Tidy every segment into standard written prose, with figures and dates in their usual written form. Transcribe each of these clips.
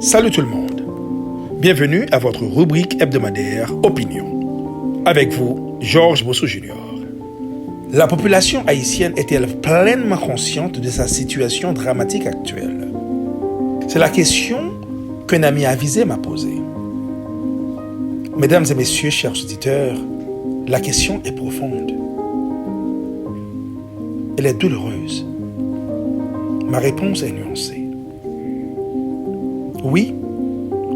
Salut tout le monde. Bienvenue à votre rubrique hebdomadaire Opinion. Avec vous, Georges Bosso Jr. La population haïtienne est-elle pleinement consciente de sa situation dramatique actuelle? C'est la question qu'un ami avisé m'a posée. Mesdames et messieurs, chers auditeurs, la question est profonde. Elle est douloureuse. Ma réponse est nuancée. Oui,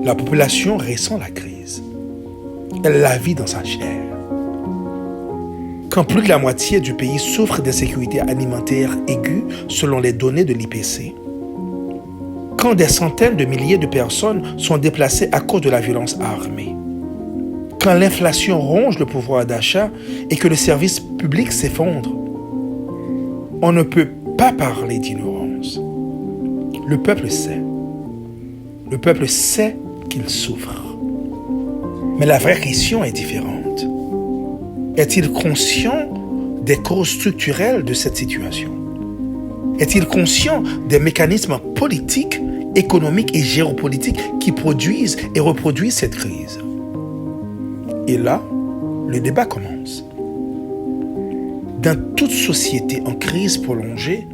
la population ressent la crise. Elle la vit dans sa chair. Quand plus de la moitié du pays souffre d'insécurité alimentaire aiguë selon les données de l'IPC, quand des centaines de milliers de personnes sont déplacées à cause de la violence armée, quand l'inflation ronge le pouvoir d'achat et que le service public s'effondre, on ne peut pas parler d'ignorance. Le peuple sait. Le peuple sait qu'il souffre. Mais la vraie question est différente. Est-il conscient des causes structurelles de cette situation? Est-il conscient des mécanismes politiques, économiques et géopolitiques qui produisent et reproduisent cette crise? Et là, le débat commence. Dans toute société en crise prolongée,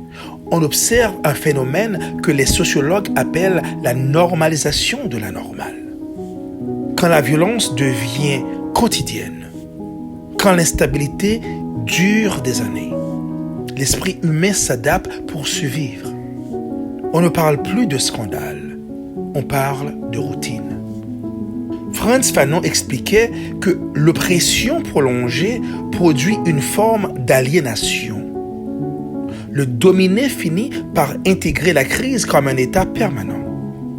on observe un phénomène que les sociologues appellent la normalisation de la normale. Quand la violence devient quotidienne, quand l'instabilité dure des années, l'esprit humain s'adapte pour survivre. On ne parle plus de scandale, on parle de routine. Frantz Fanon expliquait que l'oppression prolongée produit une forme d'aliénation. Le dominé finit par intégrer la crise comme un état permanent.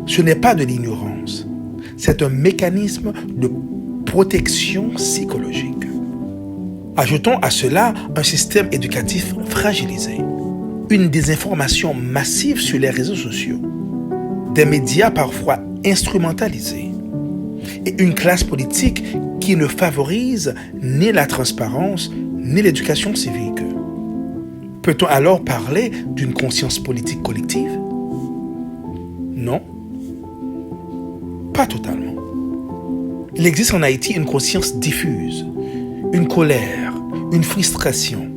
Ce n'est pas de l'ignorance, c'est un mécanisme de protection psychologique. Ajoutons à cela un système éducatif fragilisé, une désinformation massive sur les réseaux sociaux, des médias parfois instrumentalisés et une classe politique qui ne favorise ni la transparence ni l'éducation civique. Peut-on alors parler d'une conscience politique collective? Non, pas totalement. Il existe en Haïti une conscience diffuse, une colère, une frustration,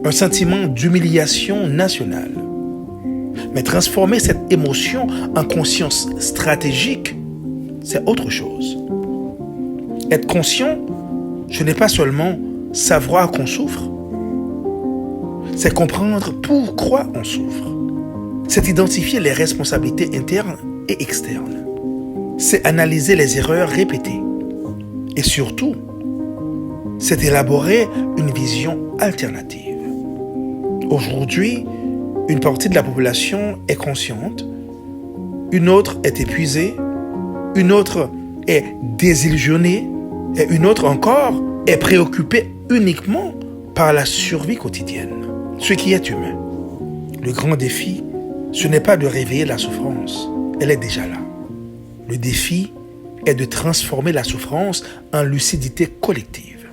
un sentiment d'humiliation nationale. Mais transformer cette émotion en conscience stratégique, c'est autre chose. Être conscient, ce n'est pas seulement savoir qu'on souffre, c'est comprendre pourquoi on souffre. C'est identifier les responsabilités internes et externes. C'est analyser les erreurs répétées. Et surtout, c'est élaborer une vision alternative. Aujourd'hui, une partie de la population est consciente, une autre est épuisée, une autre est désillusionnée et une autre encore est préoccupée uniquement par la survie quotidienne. Ce qui est humain. Le grand défi, ce n'est pas de réveiller la souffrance, elle est déjà là. Le défi est de transformer la souffrance en lucidité collective.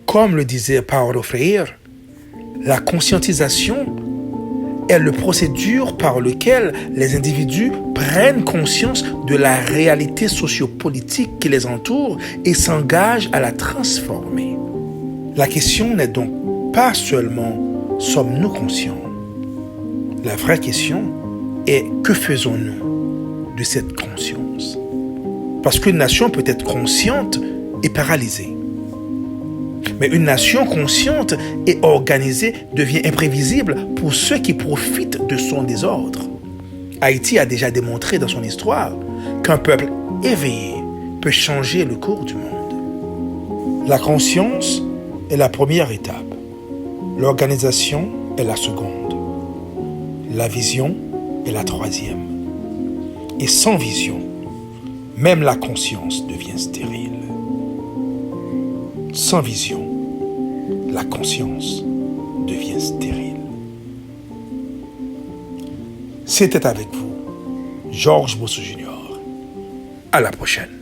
Comme le disait Paulo Freire, la conscientisation est le procédure par lequel les individus prennent conscience de la réalité sociopolitique qui les entoure et s'engagent à la transformer. La question n'est donc pas seulement sommes-nous conscients? La vraie question est que faisons-nous de cette conscience? Parce qu'une nation peut être consciente et paralysée. Mais une nation consciente et organisée devient imprévisible pour ceux qui profitent de son désordre. Haïti a déjà démontré dans son histoire qu'un peuple éveillé peut changer le cours du monde. La conscience est la première étape. L'organisation est la seconde. La vision est la troisième. Et sans vision, même la conscience devient stérile. Sans vision, la conscience devient stérile. C'était avec vous, Georges Bosso Jr. À la prochaine.